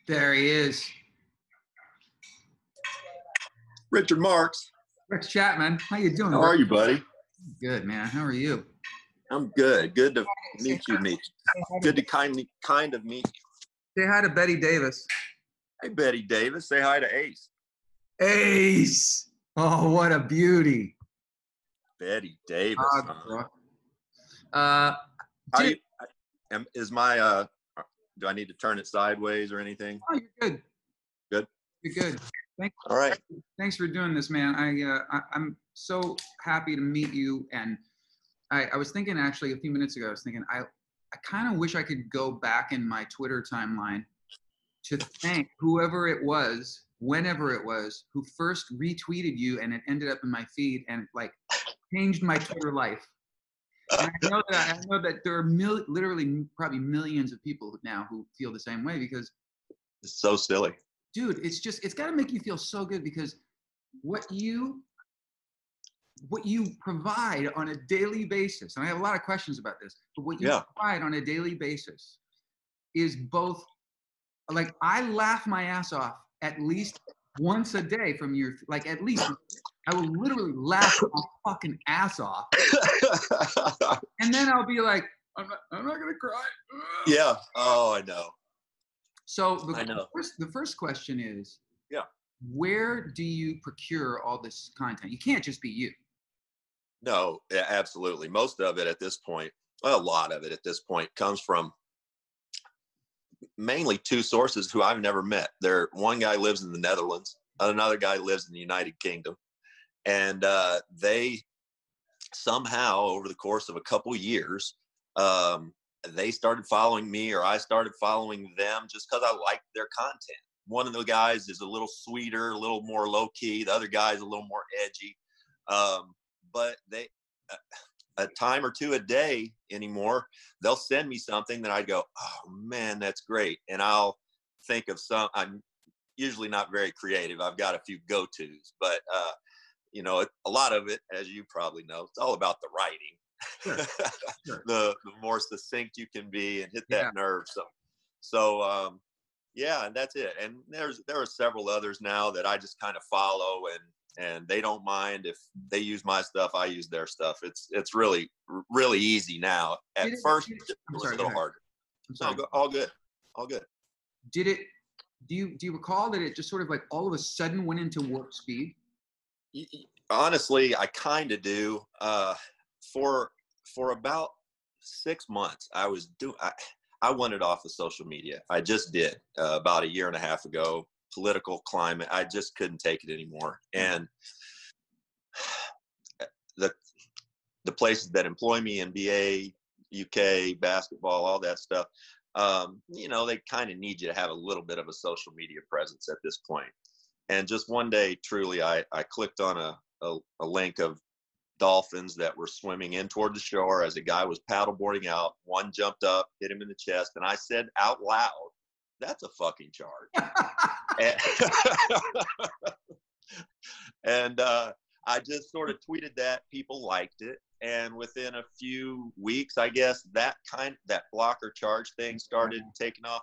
There he is. Richard Marx. Rex Chapman. How you doing? How are you, buddy? Good, man. How are you? I'm good. Good to meet you. Good to kind of meet you. Say hi to Betty Davis. Hey, Betty Davis. Say hi to Ace. Ace. Oh, what a beauty. Betty Davis. Huh? How do you, is my, do I need to turn it sideways or anything? Oh, you're good. Good? You're good. All right. Thanks for doing this, man. I'm so happy to meet you. And I was thinking actually a few minutes ago, I kind of wish I could go back in my Twitter timeline to thank whoever it was, whenever it was, who first retweeted you and it ended up in my feed and like changed my Twitter life. And I know that there are literally probably millions of people now who feel the same way because it's so silly. Dude, it's got to make you feel so good because what you provide on a daily basis, and I have a lot of questions about this, but what you provide on a daily basis is both, like, I laugh my ass off at least once a day from your, like, at least, I will literally laugh my fucking ass off. And then I'll be like, I'm not going to cry. Yeah. Oh, I know. So the first question is, where do you procure all this content? You can't just be you. No, absolutely. Most of it at this point, a lot of it at this point comes from mainly two sources who I've never met. One guy lives in the Netherlands, another guy lives in the United Kingdom. And they somehow over the course of a couple years, they started following me or I started following them just because I liked their content. One of the guys is a little sweeter, a little more low key. The other guy is a little more edgy. But they, a time or two a day anymore, they'll send me something that I go, oh man, that's great. And I'll think of I'm usually not very creative. I've got a few go-tos, but you know, a lot of it, as you probably know, it's all about the writing. Sure. Sure. the more succinct you can be and hit that nerve. So yeah, and that's it. And there are several others now that I just kind of follow, and they don't mind if they use my stuff, I use their stuff. It's really easy now. At first, it was a little harder. No, all good. Do you recall that it just sort of like all of a sudden went into warp speed? Honestly, I kind of do. For about 6 months, I wanted off of social media. I just did about 1.5 years ago. Political climate, I just couldn't take it anymore. And the places that employ me, NBA, UK, basketball, all that stuff, you know, they kind of need you to have a little bit of a social media presence at this point. And just one day, truly, I clicked on a link of dolphins that were swimming in toward the shore as a guy was paddleboarding out. One jumped up, hit him in the chest, and I said out loud, "That's a fucking charge." And I just sort of tweeted that. People liked it, and within a few weeks, I guess that blocker charge thing started taking off.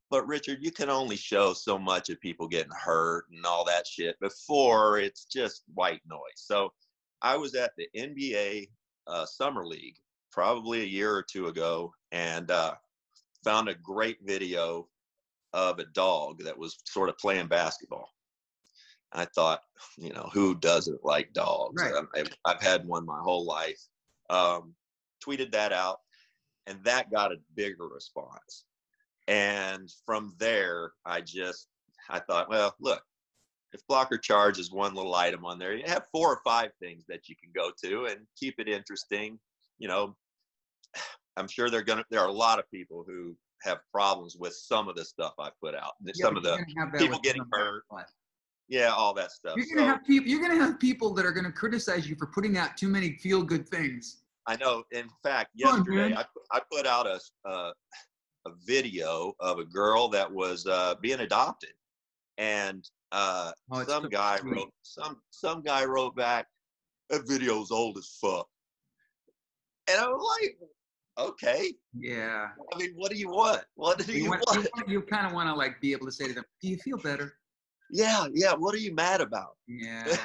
But Richard, you can only show so much of people getting hurt and all that shit before it's just white noise. So I was at the NBA Summer League probably 1 year or 2 ago, and found a great video of a dog that was sort of playing basketball. I thought, you know, who doesn't like dogs? Right. I've had one my whole life. Tweeted that out, and that got a bigger response. And from there, I thought, well, look, if blocker charge is one little item on there, you have 4 or 5 things that you can go to and keep it interesting. You know, I'm sure there are a lot of people who have problems with some of the stuff I put out. Some of the people getting hurt. Yeah, all that stuff. You're gonna have people that are gonna criticize you for putting out too many feel-good things. I know. In fact, yesterday I put out a video of a girl that was being adopted, and some guy wrote back, "That video's old as fuck." And I'm like, Okay. Yeah. I mean, what do you want? What do you want? You kind of want to like be able to say to them, "Do you feel better?" Yeah, yeah. What are you mad about? Yeah.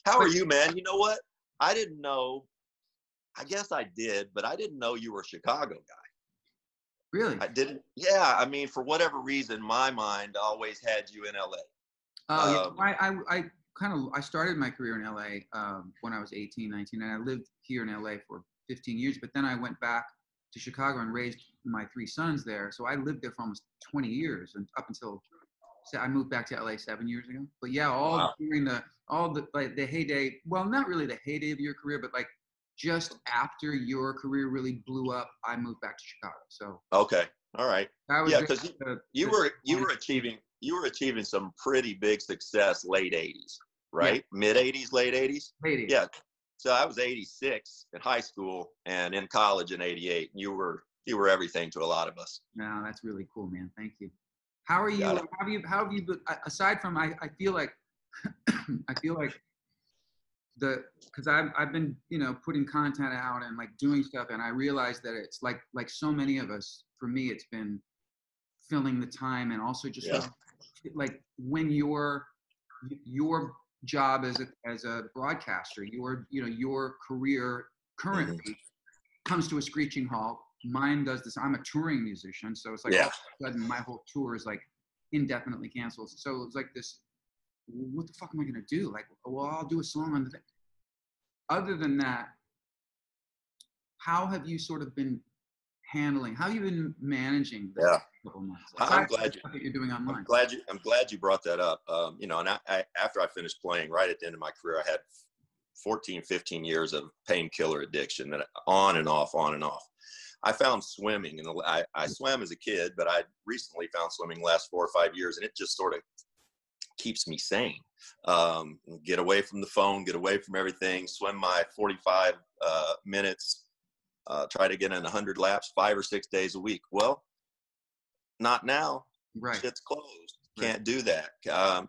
How are But you, man? You know what? I didn't know. I guess I did, but I didn't know you were a Chicago guy. really, I didn't. Yeah, I mean, for whatever reason, my mind always had you in LA. oh yeah, I kind of I started my career in LA when I was 18, 19, and I lived here in LA for 15 years. But then I went back to Chicago and raised my three sons there. So I lived there for almost 20 years, and up until I moved back to LA 7 years ago. But yeah, all Wow. during the like the heyday. Well, not really the heyday of your career, but like just after your career really blew up, I moved back to Chicago. So Okay. All right. I was Yeah, there. because The you were achieving some pretty big success late 80s, yeah, right? Mid 80s, late 80s. lady. Yeah. So I was 86 in high school and in college in 88. You were everything to a lot of us. No, that's really cool, man. Thank you. How are Got you? it. How have you been, aside from I feel like I feel like because I've been putting content out and like doing stuff, and I realize that it's like so many of us. For me, it's been filling the time, and also just sort Yeah. of like when your job as a broadcaster, your career Hmm. currently comes to a screeching halt. Mine does this. I'm a touring musician, so it's like all Yeah. of a sudden my whole tour is like indefinitely canceled. So it's like this. What the fuck am I gonna do? Like, well, I'll do a song on the. Other than that, how have you sort of been handling? How have you been managing this Yeah. couple months? I'm Aside from the glad you. stuff that you're doing online. I'm glad you brought that up. And after I finished playing, right at the end of my career, I had 14, 15 years of painkiller addiction, that on and off, on and off. I found swimming, and I swam as a kid, but I recently found swimming the last 4 or 5 years, and it just sort of keeps me sane. Get away from the phone, get away from everything, swim my 45 minutes, try to get in 100 laps 5 or 6 days a week. Well, not now. Right. Shit's closed. Right. Can't do that.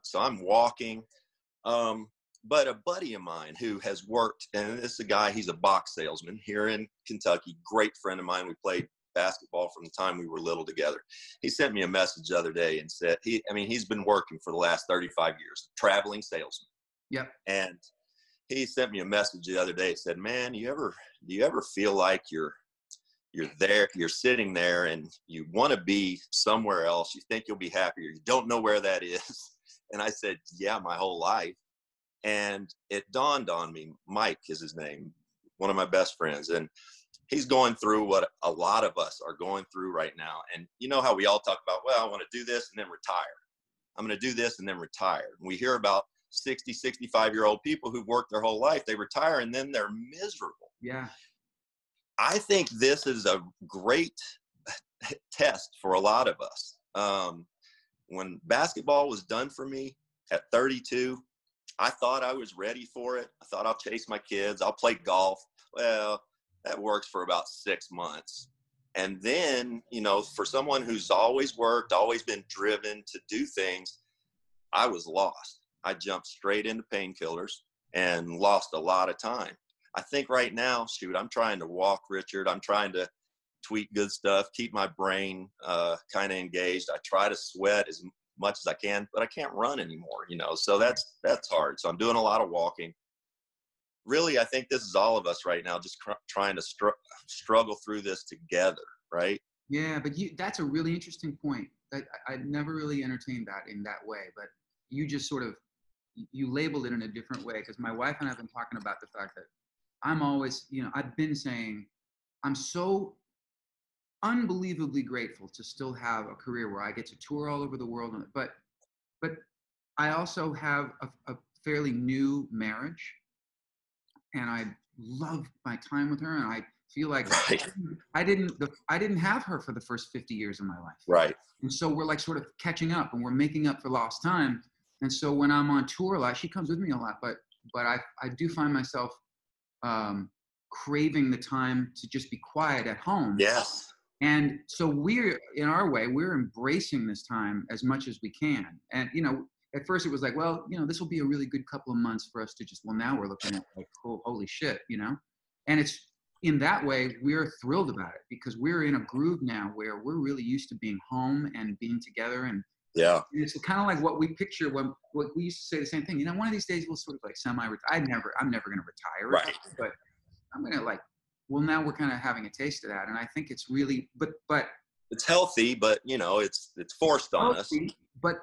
So I'm walking. But a buddy of mine who has worked, and this is a guy, he's a box salesman here in Kentucky, great friend of mine. We played basketball from the time we were little together. He sent me a message the other day and said, he's been working for the last 35 years, traveling salesman. Yep. And he sent me a message the other day. It said, man, do you ever feel like you're there, you're sitting there and you want to be somewhere else. You think you'll be happier. You don't know where that is. And I said, yeah, my whole life. And it dawned on me, Mike is his name, one of my best friends. And he's going through what a lot of us are going through right now. And you know how we all talk about, well, I want to do this and then retire. I'm going to do this and then retire. And we hear about 60, 65-year-old people who've worked their whole life. They retire and then they're miserable. Yeah. I think this is a great test for a lot of us. When basketball was done for me at 32, I thought I was ready for it. I thought I'll chase my kids. I'll play golf. Well, that works for about 6 months. And then, for someone who's always worked, always been driven to do things, I was lost. I jumped straight into painkillers and lost a lot of time. I think right now, I'm trying to walk, Richard. I'm trying to tweet good stuff, keep my brain kind of engaged. I try to sweat as much as I can, but I can't run anymore, so that's hard. So I'm doing a lot of walking. Really, I think this is all of us right now, just trying to struggle through this together, right? Yeah, but that's a really interesting point. I never really entertained that in that way, but you just sort of, you labeled it in a different way, because my wife and I have been talking about the fact that I'm always, I've been saying, I'm so unbelievably grateful to still have a career where I get to tour all over the world. But I also have a fairly new marriage, and I love my time with her, and I feel like Right. I didn't have her for the first 50 years of my life. Right. And so we're like sort of catching up, and we're making up for lost time. And so when I'm on tour a lot, she comes with me a lot, but I do find myself craving the time to just be quiet at home. Yes. And so we're, in our way, we're embracing this time as much as we can. And, at first it was like, well, this will be a really good couple of months for us to just, well, now we're looking at like, holy shit, and it's in that way, we're thrilled about it because we're in a groove now where we're really used to being home and being together. And Yeah. it's kind of like what we picture when what we used to say the same thing. You know, one of these days we'll sort of like I'm never going to retire, Right. but I'm going to like, well, now we're kind of having a taste of that. And I think it's really, but it's healthy, but you know, it's forced on us. But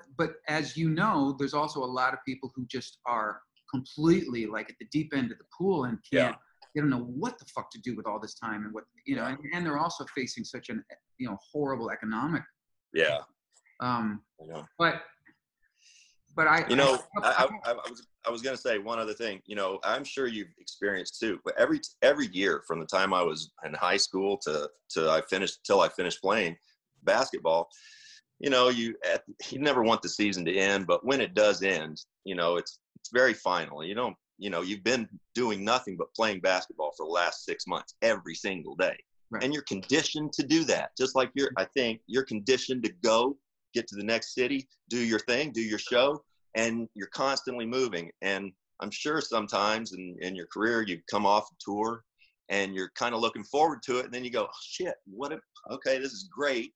as you know, there's also a lot of people who just are completely like at the deep end of the pool and can't, they don't know what the fuck to do with all this time and what, you know, and they're also facing such an, you know, horrible economic. Yeah. But I, you know, I was going to say one other thing, you know, I'm sure you've experienced too, but every year from the time I was in high school till I finished playing basketball, you know, you never want the season to end, but when it does end, you know, it's very final. You know, you've been doing nothing but playing basketball for the last 6 months, every single day. Right. And you're conditioned to do that. Just like I think you're conditioned to get to the next city, do your thing, do your show, and you're constantly moving. And I'm sure sometimes in your career, you come off a tour and you're kind of looking forward to it. And then you go, oh, shit, okay, this is great.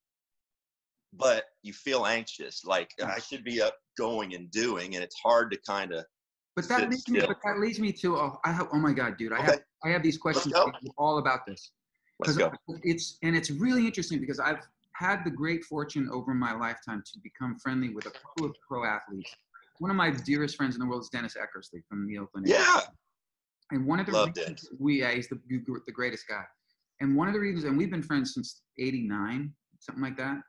But you feel anxious, like I should be up going and doing, and it's hard to kind of. But that leads me to oh my God, dude, I have these questions all about this. Let's go. It's really interesting because I've had the great fortune over my lifetime to become friendly with a couple of pro athletes. One of my dearest friends in the world is Dennis Eckersley from the Oakland area. Yeah. And one of the reasons he's the greatest guy. And one of the reasons, and we've been friends since '89, something like that.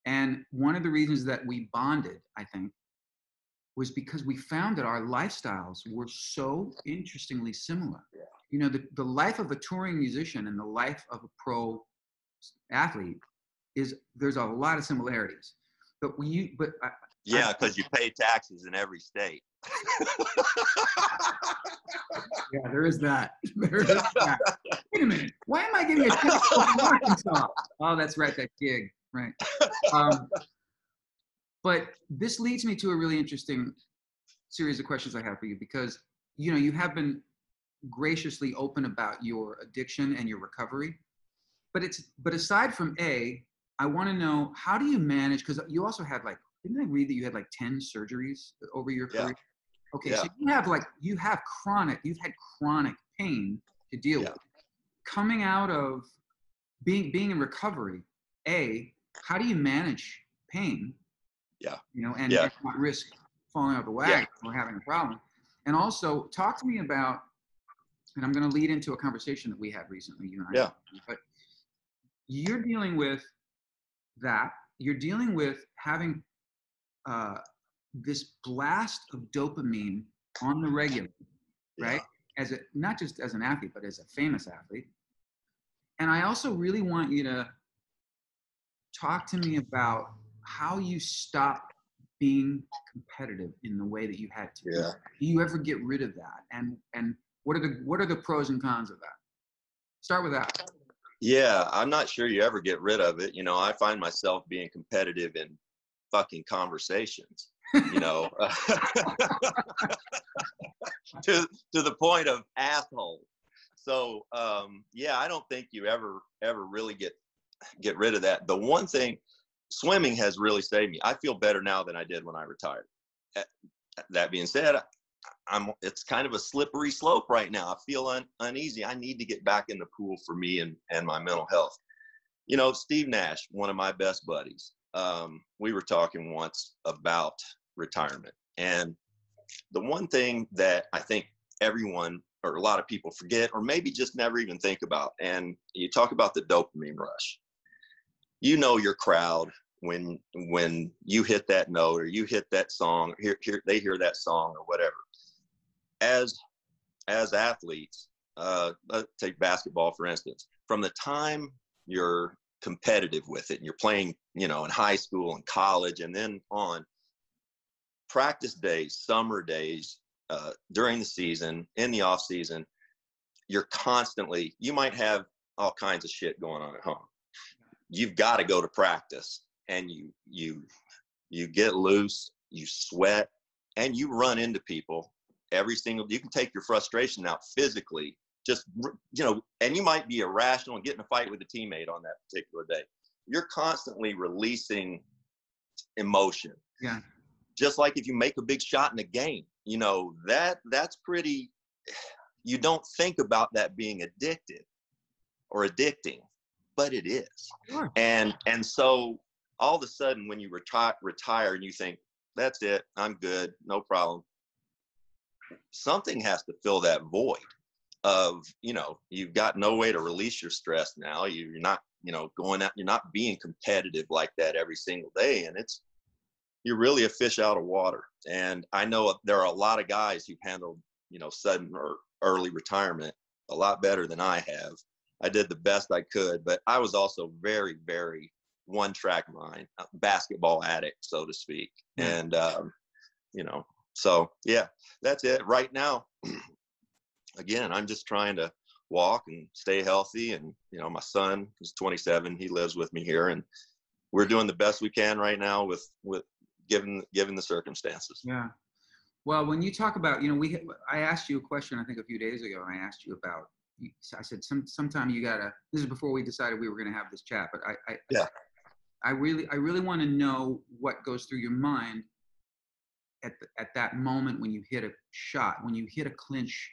And one of the reasons that we bonded, I think, was because we found that our lifestyles were so interestingly similar. Yeah. You know, the life of a touring musician and the life of a pro athlete there's a lot of similarities. Because you pay taxes in every state. Yeah, there is that. Wait a minute. Why am I getting a check from Arkansas? Oh, that's right, that gig. Right. But this leads me to a really interesting series of questions I have for you because, you know, you have been graciously open about your addiction and your recovery. But aside from I want to know, how do you manage, because you also had didn't I read that you had 10 surgeries over your career? Okay, so you've had chronic pain to deal with. Coming out of being in recovery, how do you manage pain? Yeah. You know, and not risk falling out of the wagon or having a problem. And also talk to me about, and I'm going to lead into a conversation that we had recently, you and I. Yeah. But you're dealing with that. You're dealing with having this blast of dopamine on the regular, right? Not just as an athlete, but as a famous athlete. And I also really want you to talk to me about how you stop being competitive in the way that you had to. Yeah. Do you ever get rid of that? And what are the pros and cons of that? Start with that. Yeah, I'm not sure you ever get rid of it. You know, I find myself being competitive in fucking conversations, you know, to the point of asshole. So, I don't think you ever really get rid of that. The one thing, swimming has really saved me. I feel better now than I did when I retired. That being said, it's kind of a slippery slope right now. I feel uneasy. I need to get back in the pool for me and my mental health. You know, Steve Nash, one of my best buddies, we were talking once about retirement. And the one thing that I think everyone or a lot of people forget, or maybe just never even think about, and you talk about the dopamine rush. You know your crowd when you hit that note or you hit that song, they hear that song or whatever. As athletes, let's take basketball for instance. From the time you're competitive with it and you're playing, you know, in high school and college and then on, practice days, summer days, during the season, in the off season, you might have all kinds of shit going on at home. You've got to go to practice and you get loose, you sweat, and you run into people you can take your frustration out physically just, and you might be irrational and get in a fight with a teammate on that particular day. You're constantly releasing emotion. Yeah. Just like if you make a big shot in a game, that's pretty, you don't think about that being addictive or addicting, but it is. Sure. And so all of a sudden when you retire and you think, that's it, I'm good, no problem. Something has to fill that void of, you've got no way to release your stress now. You're not, going out, you're not being competitive like that every single day. And you're really a fish out of water. And I know there are a lot of guys who've handled, sudden or early retirement a lot better than I have. I did the best I could, but I was also very, very one-track mind, basketball addict, so to speak. And, so yeah, that's it. Right now, again, I'm just trying to walk and stay healthy. And, my son is 27. He lives with me here, and we're doing the best we can right now with given the circumstances. Yeah. Well, when you talk about, I asked you a question, I think a few days ago, and I asked you about, I said, sometime you gotta, this is before we decided we were going to have this chat, but I really want to know what goes through your mind at that moment when you hit a shot, when you hit a clinch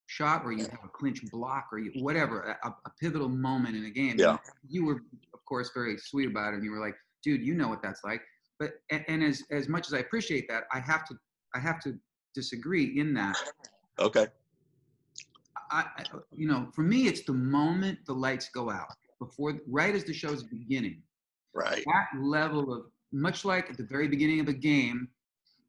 shot, or you have a clinch block, or whatever, a pivotal moment in a game. Yeah. You were, of course, very sweet about it, and you were like, dude, you know what that's like. But and as much as I appreciate that, I have to disagree in that. Okay. For me, it's the moment the lights go out, right as the show's beginning. Right. That level of, much like at the very beginning of a game,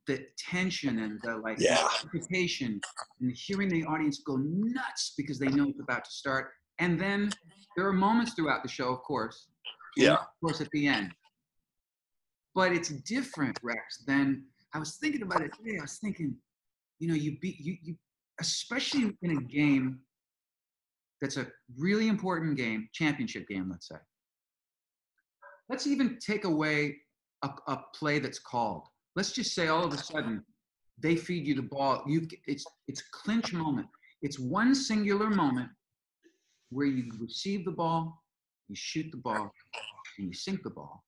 the tension and the anticipation, and hearing the audience go nuts because they know it's about to start. And then there are moments throughout the show, of course. Yeah. Of course, at the end. But it's different, Rex, than, I was thinking about it today. I was thinking, you especially in a game that's a really important game, championship game, let's say. Let's even take away a play that's called. Let's just say all of a sudden they feed you the ball. It's clinch moment. It's one singular moment where you receive the ball, you shoot the ball, and you sink the ball.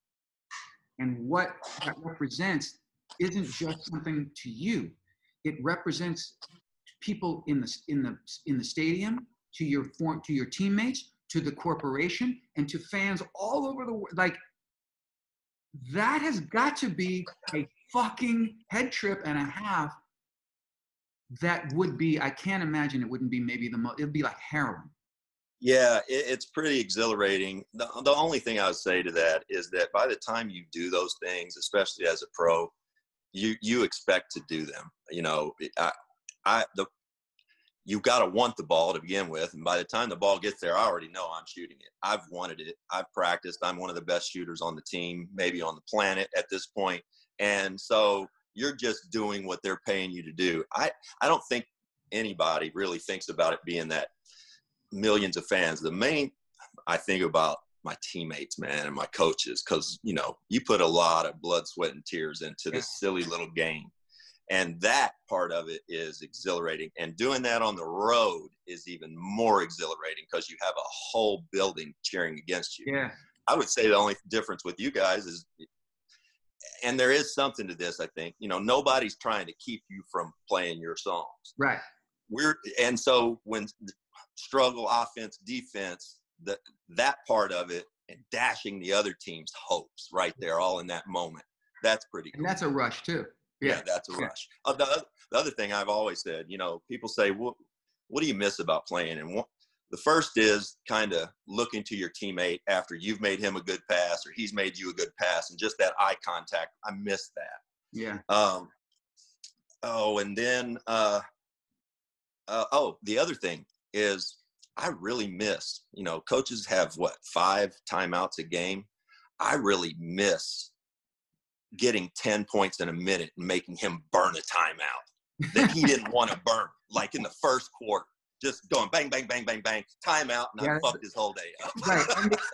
And what that represents isn't just something to you. It represents people in the stadium, to your teammates, to the corporation, and to fans all over the world. Like, that has got to be a fucking head trip and a half. That would be, I can't imagine it wouldn't be maybe it'd be like heroin. Yeah, it's pretty exhilarating. The only thing I would say to that is that by the time you do those things, especially as a pro, you expect to do them. You've got to want the ball to begin with. And by the time the ball gets there, I already know I'm shooting it. I've wanted it. I've practiced. I'm one of the best shooters on the team, maybe on the planet at this point. And so you're just doing what they're paying you to do. I don't think anybody really thinks about it being that millions of fans. The main, I think about my teammates, man, and my coaches, because, you put a lot of blood, sweat, and tears into this silly little game. And that part of it is exhilarating. And doing that on the road is even more exhilarating because you have a whole building cheering against you. Yeah. I would say the only difference with you guys is, and there is something to this, I think, nobody's trying to keep you from playing your songs. Right. And so when struggle, offense, defense, that part of it, and dashing the other team's hopes right there, all in that moment, that's pretty cool. And that's a rush too. Yeah, that's a rush. The other thing I've always said, people say, what do you miss about playing? And the first is kind of looking to your teammate after you've made him a good pass or he's made you a good pass, and just that eye contact. I miss that. Yeah. And then, the other thing is I really miss, coaches have 5 timeouts a game. I really miss getting 10 points in a minute and making him burn a timeout that he didn't want to burn, like in the first quarter, just going bang, bang, bang, bang, bang, timeout, and I fucked his whole day up. Right,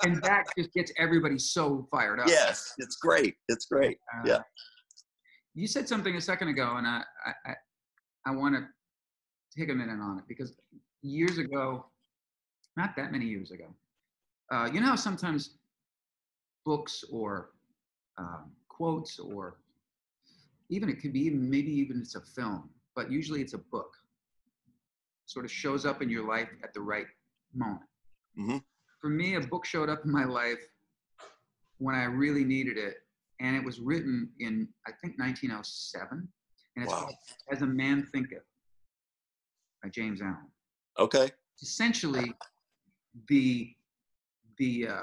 and that just gets everybody so fired up. Yes, it's great. It's great. Yeah. You said something a second ago, and I want to take a minute on it, because years ago, not that many years ago, you know how sometimes books or quotes, or even it could be even maybe even it's a film, but usually it's a book, sort of shows up in your life at the right moment. Mm-hmm. For me, a book showed up in my life when I really needed it, and it was written in, I think, 1907, and it's Wow. called As a Man Thinketh by James Allen. Okay. It's essentially the the uh,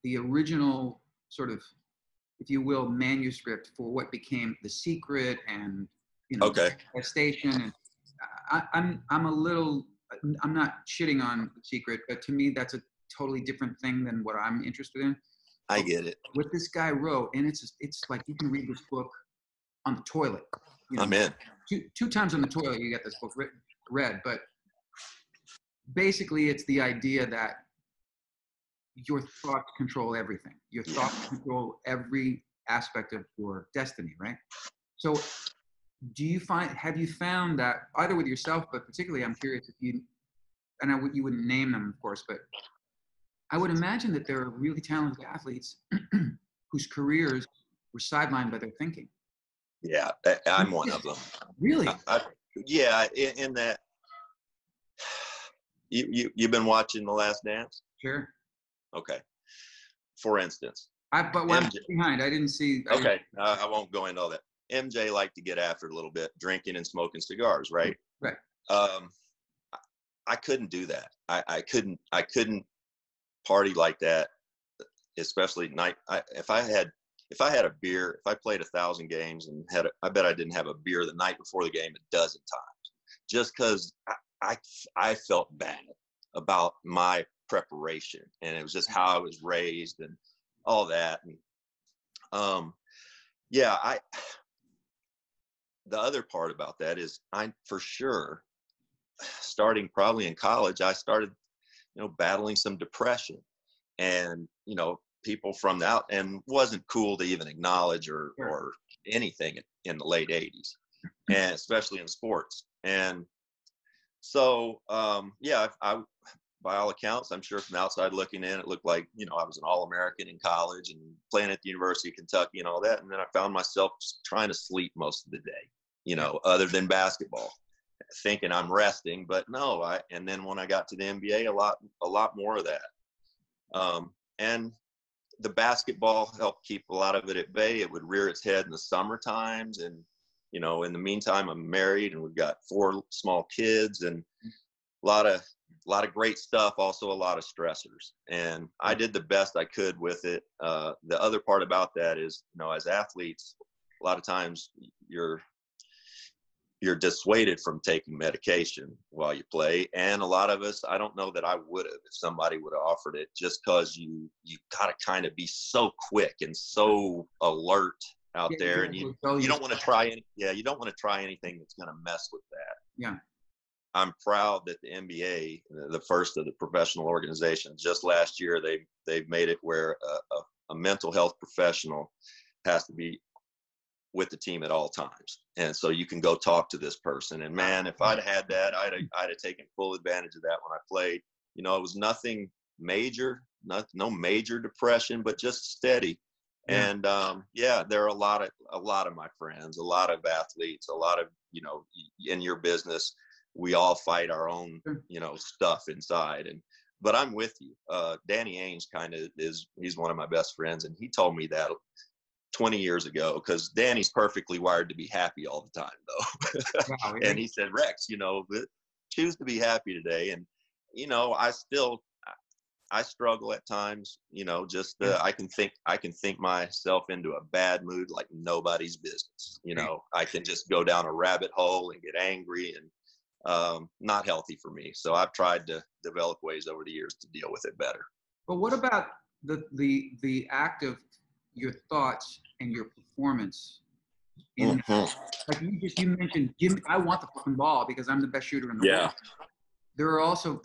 the original sort of, if you will, manuscript for what became The Secret and, you know, Okay. Station. And I'm a little, I'm not shitting on The Secret, but to me that's a totally different thing than what I'm interested in. I But get it. what this guy wrote, and it's like you can read this book on the toilet. You know, I'm in. two times on the toilet you get this book read. But basically, it's the idea that your thoughts control everything. Your thoughts control every aspect of your destiny, right? So have you found that either with yourself, but particularly I'm curious if you, and you wouldn't name them, of course, but I would imagine that there are really talented athletes whose careers were sidelined by their thinking. Yeah, I'm one of them. Really? Yeah, in that, you've been watching The Last Dance? Sure. Okay. For instance. But when I'm behind, I didn't see. Okay, I won't go into all that. MJ liked to get after it a little bit, drinking and smoking cigars, right? Right. I couldn't do that. I couldn't party like that, especially night. If I had a beer, if I played 1,000 games and I bet I didn't have a beer the night before the game a dozen times, just because I felt bad about my preparation, and it was just how I was raised and all that. And yeah, the other part about that is I for sure, starting probably in college, I started, battling some depression, and, people from out, and wasn't cool to even acknowledge or anything in the late 80s, and especially in sports. And so, yeah, by all accounts, I'm sure from the outside looking in, it looked like, I was an All-American in college and playing at the University of Kentucky and all that. And then I found myself trying to sleep most of the day, other than basketball, thinking I'm resting, but no, and then when I got to the NBA, a lot more of that. And the basketball helped keep a lot of it at bay. It would rear its head in the summer times. And, in the meantime, I'm married and we've got 4 small kids, and a lot of great stuff, also a lot of stressors. And I did the best I could with it. The other part about that is, as athletes, a lot of times you're dissuaded from taking medication while you play. And a lot of us, I don't know that I would have if somebody would have offered it, just because you got to kind of be so quick and so alert out there. And you don't want to try you don't want to try anything that's going to mess with that. Yeah. I'm proud that the NBA, the first of the professional organizations, just last year, they've made it where a mental health professional has to be with the team at all times. And so you can go talk to this person. And man, if I'd had that, I'd have taken full advantage of that when I played. It was nothing major, no major depression, but just steady. Yeah. And yeah, there are a lot of my friends, a lot of athletes, a lot of, in your business, we all fight our own, stuff inside. But I'm with you. Danny Ainge he's one of my best friends. And he told me that 20 years ago, because Danny's perfectly wired to be happy all the time, though. Wow, and he said, Rex, choose to be happy today. And, I struggle at times, I can think myself into a bad mood like nobody's business. I can just go down a rabbit hole and get angry, and not healthy for me. So I've tried to develop ways over the years to deal with it better. But what about the act of your thoughts and your performance? Like you mentioned, I want the fucking ball because I'm the best shooter in the world. There are also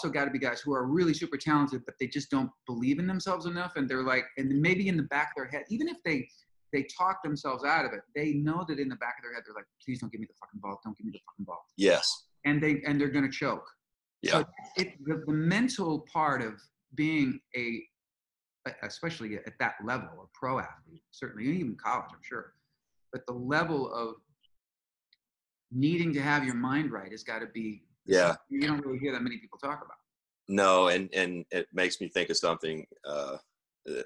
got to be guys who are really super talented, but they just don't believe in themselves enough, and they're like, and maybe in the back of their head, even if they talk themselves out of it, they know that in the back of their head they're like, please don't give me the fucking ball, don't give me the fucking ball. Yes. And they're gonna choke. Yeah. So the mental part of being especially at that level, a pro athlete, certainly even college, I'm sure, but the level of needing to have your mind right has got to be, Yeah. you don't really hear that many people talk about. No, and it makes me think of something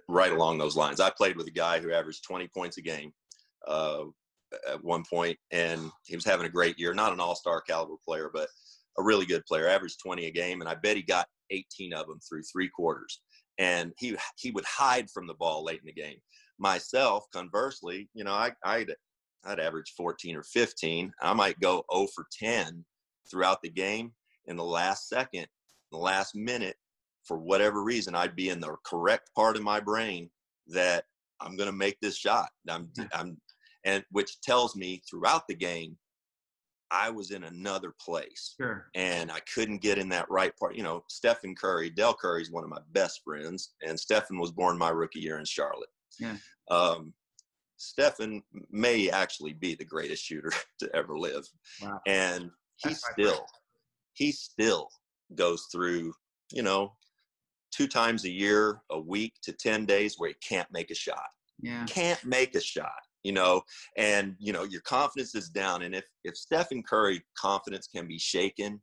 right along those lines. I played with a guy who averaged 20 points a game at one point, and he was having a great year. Not an all-star caliber player, but a really good player. Averaged 20 a game, and I bet he got 18 of them through 3 quarters. And he would hide from the ball late in the game. Myself, conversely, you know, I'd average 14 or 15. I might go 0 for 10 throughout the game. In the last second, the last minute, for whatever reason, I'd be in the correct part of my brain that I'm going to make this shot. And which tells me throughout the game, I was in another place. Sure. And I couldn't get in that right part. You know, Stephen Curry, Del Curry's one of my best friends, and Stephen was born my rookie year in Charlotte. Yeah. Stephen may actually be the greatest shooter to ever live. Wow. And he still goes through, you know, 2 times a year, a week to 10 days where he can't make a shot. Yeah. Can't make a shot. You know, and, you know, your confidence is down. And if Stephen Curry confidence can be shaken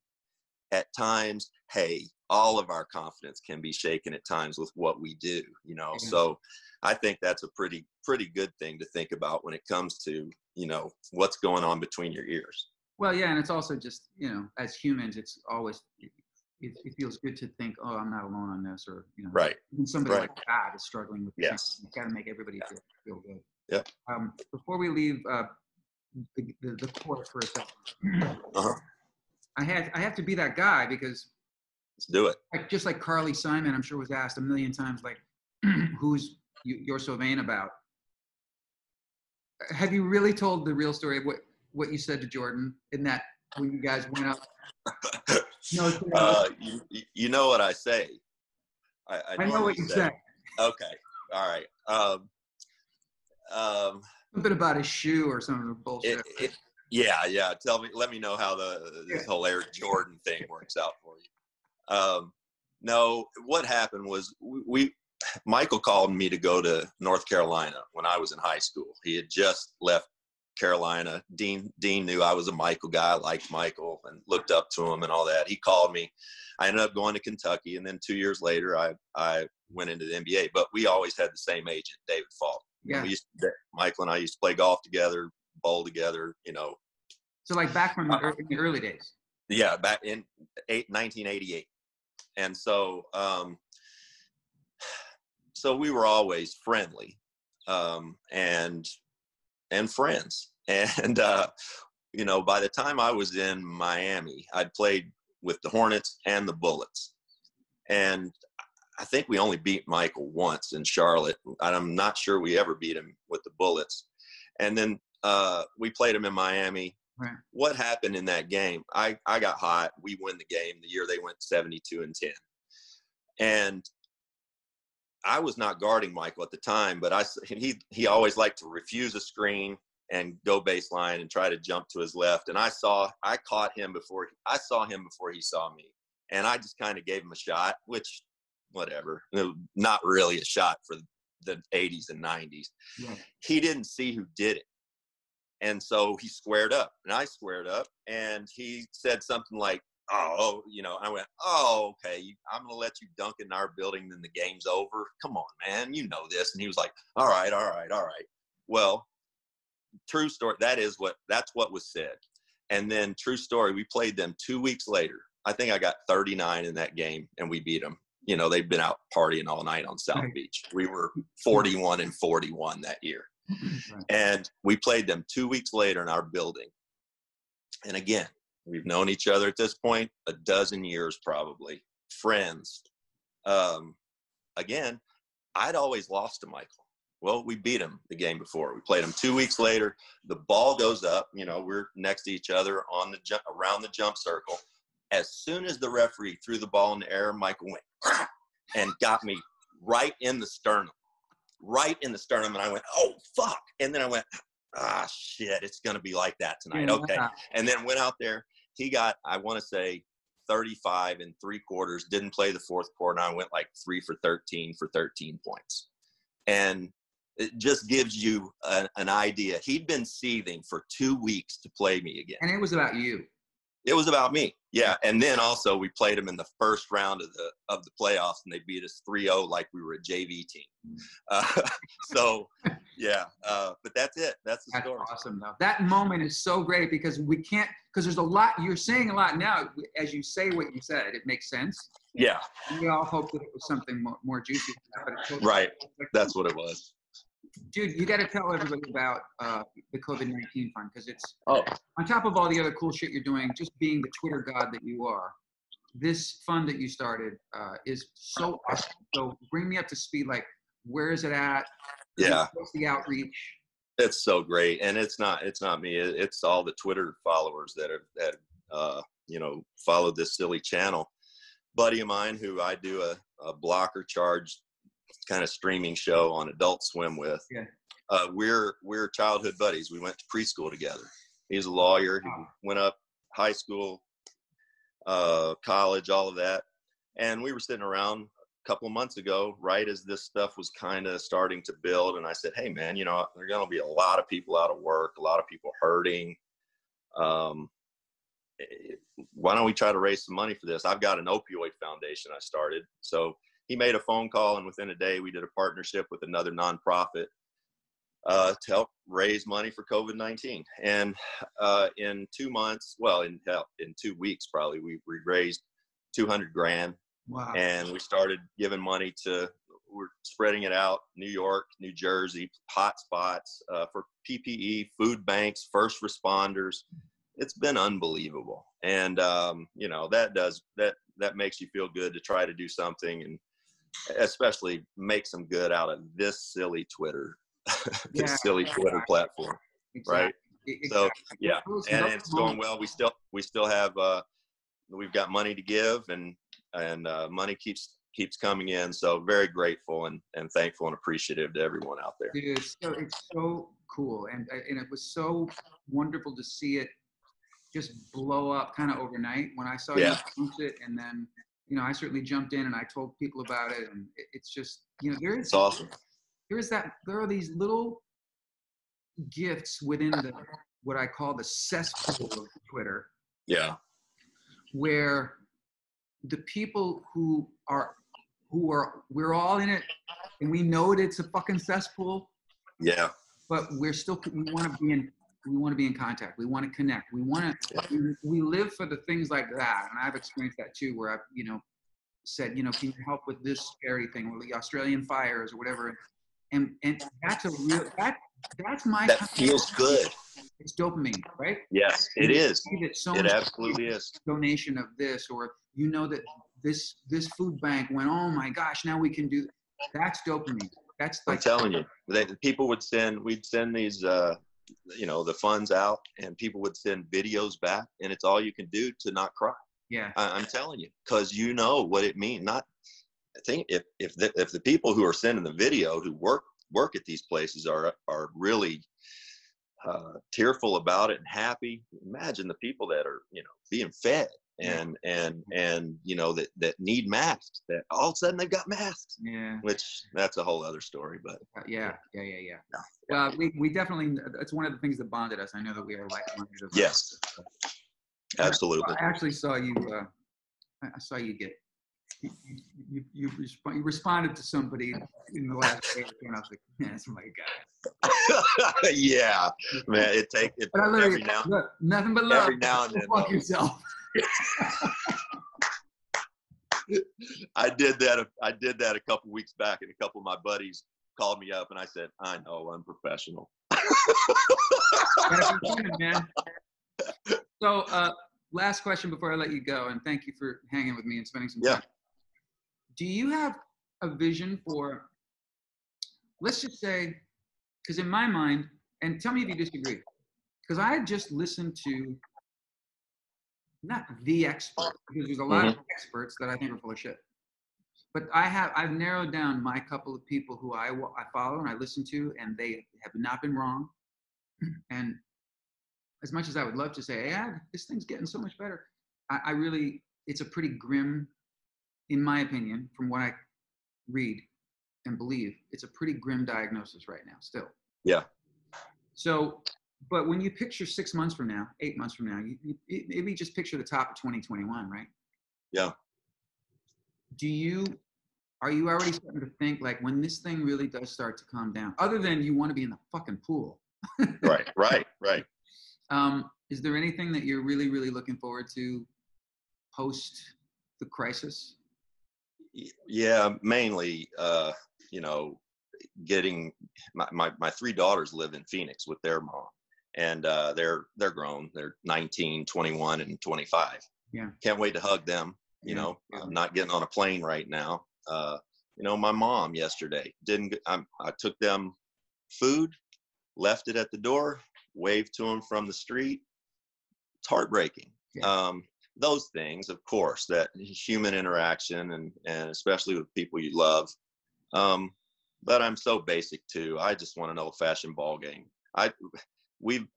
at times, hey, all of our confidence can be shaken at times with what we do, you know. Yeah. So I think that's a pretty good thing to think about when it comes to, you know, what's going on between your ears. Well, yeah. And it's also just, you know, as humans, it's always, it feels good to think, oh, I'm not alone on this, or, you know, right. Even somebody like God is struggling with this. Yes. You got to make everybody feel good. Yeah. Before we leave the court for a second, I have to be that guy because let's do it. Just like Carly Simon, I'm sure was asked a million times, like, who's you're so vain about? Have you really told the real story of what you said to Jordan in that when you guys went up? No, you know what I say. I know what you say. Okay, all right. Something about his shoe or some bullshit. Yeah. Let me know how this whole Eric Jordan thing works out for you. No, what happened was Michael called me to go to North Carolina when I was in high school. He had just left Carolina. Dean knew I was a Michael guy. I liked Michael and looked up to him and all that. He called me. I ended up going to Kentucky, and then 2 years later, I went into the NBA. But we always had the same agent, David Falk. Yeah. Michael and I used to play golf together, bowl together, you know. So like back from the early days. Yeah, back in 1988. And so so we were always friendly and friends. And, you know, by the time I was in Miami, I'd played with the Hornets and the Bullets. And I think we only beat Michael once in Charlotte. I'm not sure we ever beat him with the Bullets. And then we played him in Miami. Right. What happened in that game? I got hot. We win the game the year they went 72-10. And I was not guarding Michael at the time, but he always liked to refuse a screen and go baseline and try to jump to his left. And I caught him before he saw me. And I just kind of gave him a shot, which whatever, not really a shot for the 80s and 90s. Yeah. He didn't see who did it. And so he squared up and I squared up, and he said something like, oh, you know, I went, oh, okay, I'm going to let you dunk in our building, then the game's over. Come on, man, you know this. And he was like, all right. Well, true story. That's what was said. And then true story, we played them 2 weeks later. I think I got 39 in that game, and we beat them. You know, they've been out partying all night on South Beach. We were 41-41 that year. Right. And we played them 2 weeks later in our building. And again, we've known each other at this point a dozen years, probably, friends. Again, I'd always lost to Michael. Well, we beat him the game before. We played him 2 weeks later. The ball goes up. You know, we're next to each other around the jump circle. As soon as the referee threw the ball in the air, Michael went and got me right in the sternum. And I went, oh, fuck. And then I went, shit, it's going to be like that tonight. Okay. And then went out there. He got, I want to say, 35 in 3/4, didn't play the fourth quarter. And I went like 3 for 13 for 13 points. And it just gives you an idea. He'd been seething for 2 weeks to play me again. And it was about you. It was about me. Yeah. And then also we played them in the first round of the playoffs, and they beat us 3-0 like we were a JV team. So yeah. But that's it. That's the story. Awesome though. That moment is so great because because there's a lot, you're saying a lot now. As you say what you said, it makes sense. Yeah. We all hoped that it was something more juicy. But right. That's what it was. Dude, you got to tell everybody about the COVID-19 fund, because it's on top of all the other cool shit you're doing, just being the Twitter god that you are. This fund that you started is so awesome. So bring me up to speed. Like, where is it at? Yeah. What's the outreach? It's so great, and it's not me. It's all the Twitter followers that followed this silly channel. Buddy of mine who I do a blocker charge kind of streaming show on Adult Swim with. Yeah. We're childhood buddies. We went to preschool together. He's a lawyer. He went up high school, college, all of that. And we were sitting around a couple of months ago, right as this stuff was kind of starting to build. And I said, hey man, there are going to be a lot of people out of work, a lot of people hurting. Why don't we try to raise some money for this? I've got an opioid foundation I started. So he made a phone call, and within a day we did a partnership with another nonprofit to help raise money for COVID-19. And in 2 months, in 2 weeks probably, we raised $200,000. Wow. And we started giving money we're spreading it out, New York, New Jersey, hot spots for PPE, food banks, first responders. It's been unbelievable. And, that makes you feel good to try to do something, and especially make some good out of this silly Twitter, silly Twitter platform. Exactly. Right. Exactly. So yeah, and it's going well. We still have, we've got money to give, and money keeps coming in. So very grateful and thankful and appreciative to everyone out there. Dude, it's so cool. And it was so wonderful to see it just blow up kind of overnight when I saw you announce it. And then, I certainly jumped in and I told people about it. And it's just, it's awesome. There are these little gifts within what I call the cesspool of Twitter. Yeah. Where the people we're all in it, and we know it's a fucking cesspool. Yeah. But we want to be in contact. We want to connect. We live for the things like that. And I've experienced that too, where I've, said, can you help with this scary thing, or the Australian fires or whatever. And that's that feels good. It's dopamine, right? Yes, it is. It absolutely is. Donation of this, or that this food bank went, oh my gosh, now we can do. That's dopamine. That's like, I'm telling you, people we'd send these, the funds out, and people would send videos back, and it's all you can do to not cry. Yeah, I'm telling you, because you know what it means. I think if the people who are sending the video who work at these places are really tearful about it and happy, imagine the people that are being fed and that need masks, that all of a sudden they've got masks. Yeah, which that's a whole other story. But yeah. Well, we definitely, that's one of the things that bonded us. I know that we are like-minded. Yes, absolutely. I actually saw you. I saw you get. You responded to somebody in the last day, and I was like, man, that's my guy. Yeah, man, it every now. Look, nothing but love. Every now and then. Fuck yourself. I did that a couple weeks back, and a couple of my buddies called me up, and I said, I know, I'm professional. Man. So, last question before I let you go, and thank you for hanging with me and spending some time. Do you have a vision for, let's just say, because in my mind, and tell me if you disagree, because I just listened to, not the expert, because there's a lot of experts that I think are full of shit, but I've narrowed down my couple of people who I follow and I listen to, and they have not been wrong. And as much as I would love to say, yeah, this thing's getting so much better, I really it's a pretty grim, in my opinion, from what I read and believe, it's a pretty grim diagnosis right now still. Yeah. So, but when you picture 6 months from now, 8 months from now, maybe just picture the top of 2021, right? Yeah. Are you already starting to think like when this thing really does start to calm down, other than you want to be in the fucking pool? Right. Is there anything that you're really, really looking forward to post the crisis? Yeah, mainly, you know, getting my three daughters live in Phoenix with their mom, and they're grown. They're 19, 21, and 25. Yeah. Can't wait to hug them. You know, I'm not getting on a plane right now. You know, my mom yesterday I took them food, left it at the door, waved to them from the street. It's heartbreaking. Yeah. Those things, of course, that human interaction and especially with people you love. But I'm so basic too. I just want an old-fashioned ball game.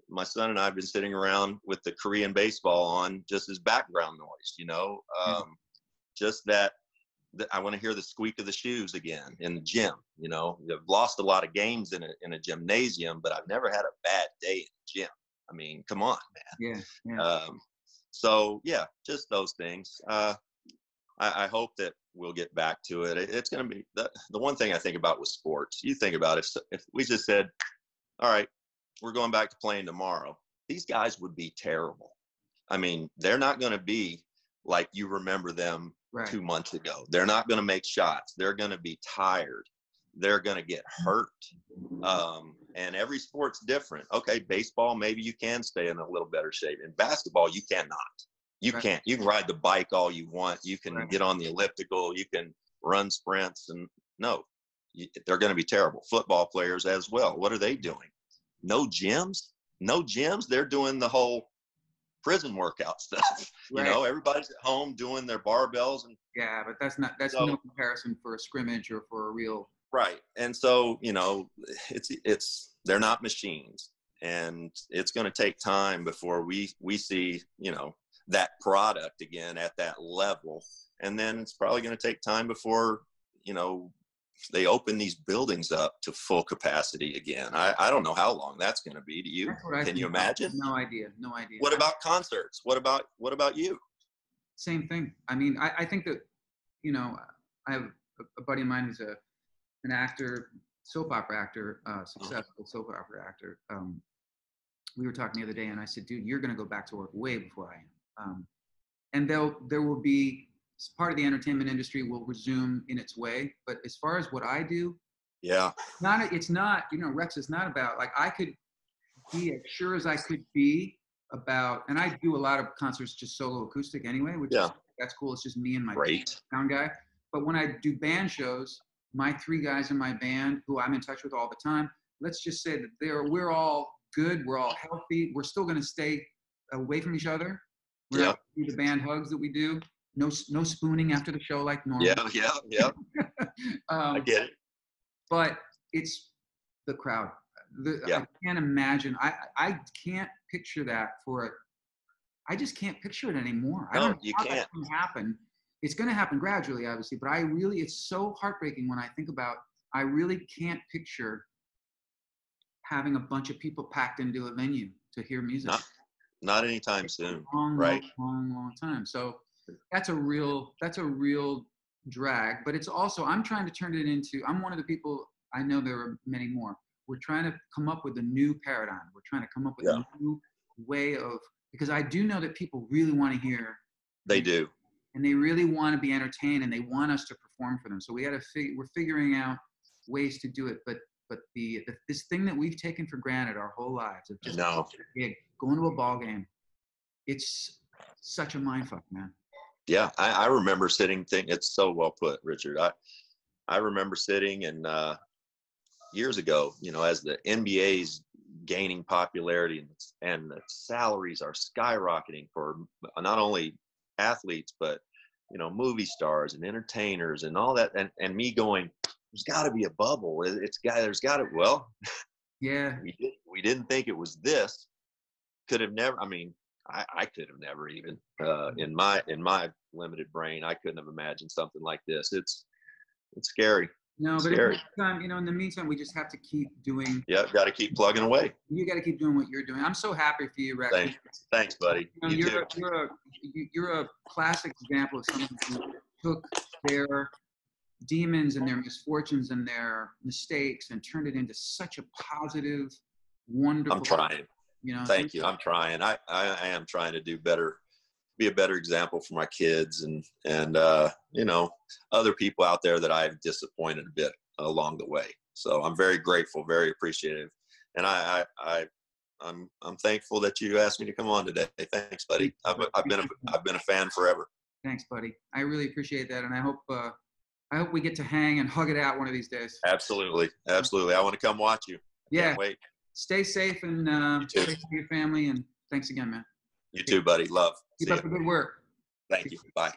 My son and I have been sitting around with the Korean baseball on just as background noise, you know. Just that I want to hear the squeak of the shoes again in the gym. You know, I've lost a lot of games in a gymnasium, but I've never had a bad day in the gym. I mean, come on, man. Yeah. So yeah, just those things. I hope that we'll get back to it. It's going to be the one thing I think about with sports. You think about if we just said, all right, we're going back to playing tomorrow, these guys would be terrible. I mean, they're not going to be like you remember them 2 months ago. They're not going to make shots. They're going to be tired. They're going to get hurt. And every sport's different. Okay, baseball, maybe you can stay in a little better shape. In basketball, you cannot. You can't. You can ride the bike all you want. You can get on the elliptical. You can run sprints. And no, they're going to be terrible. Football players as well. What are they doing? No gyms? No gyms? They're doing the whole prison workout stuff. You know, everybody's at home doing their barbells. Yeah, but that's no comparison for a scrimmage or for a real. Right. And so, you know, they're not machines, and it's going to take time before we see, you know, that product again at that level. And then it's probably going to take time before, you know, they open these buildings up to full capacity again. I don't know how long that's going to be. Do you? Can you imagine? No idea. What about concerts? What about you? Same thing. I mean, I think that, you know, I have a buddy of mine who's an actor, soap opera actor, successful soap opera actor. We were talking the other day, and I said, dude, you're going to go back to work way before I am. And there will be part of the entertainment industry will resume in its way. But as far as what I do, it's not, you know, Rex, is not about, like, I could be as sure as I could be about, and I do a lot of concerts just solo acoustic anyway, which is, that's cool. It's just me and my sound guy. But when I do band shows, my three guys in my band who I'm in touch with all the time, let's just say that we're all good. We're all healthy. We're still going to stay away from each other. We're not going to do the band hugs that we do. No spooning after the show like normal. Yeah. I get it. But it's the crowd. I can't imagine. I can't picture that I just can't picture it anymore. I don't know how that's going to happen. It's going to happen gradually, obviously, but it's so heartbreaking when I think about, I really can't picture having a bunch of people packed into a venue to hear music. Not anytime soon. Long time. So that's a real drag, but it's also, I'm trying to turn it into, I'm one of the people, I know there are many more. We're trying to come up with a new paradigm. We're trying to come up with a new way of, because I do know that people really want to hear. They do. And they really want to be entertained, and they want us to perform for them. So we're figuring out ways to do it. But this thing that we've taken for granted our whole lives of just going to a ball game, it's such a mindfuck, man. Yeah, I remember sitting. It's so well put, Richard. I remember sitting and years ago, you know, as the NBA's gaining popularity and the salaries are skyrocketing for not only athletes but, you know, movie stars and entertainers and all that, and me going, there's got to be a bubble. Well, we didn't think it was this. Could have never. I mean, I could have never even in my limited brain, I couldn't have imagined something like this. It's scary. No, It's but in the scary. meantime, you know, in the meantime, we just have to keep doing. Yeah, got to keep plugging away. You got to keep doing what you're doing. I'm so happy for you, Rex. Thanks, buddy. You know, You too. you're a classic example of someone who took their demons and their misfortunes and their mistakes and turned it into such a positive, wonderful. I'm trying. You know. Thank you. I'm trying. I am trying to do better, be a better example for my kids and you know, other people out there that I've disappointed a bit along the way. So I'm very grateful, very appreciative, and I'm thankful that you asked me to come on today. Thanks, buddy. I've been a fan forever. Thanks, buddy. I really appreciate that, and I hope we get to hang and hug it out one of these days. Absolutely, absolutely. I want to come watch you. Yeah. Can't wait. Stay safe and take care of your family. And thanks again, man. You too, buddy. Love. Keep up the good work. Thank you. Bye.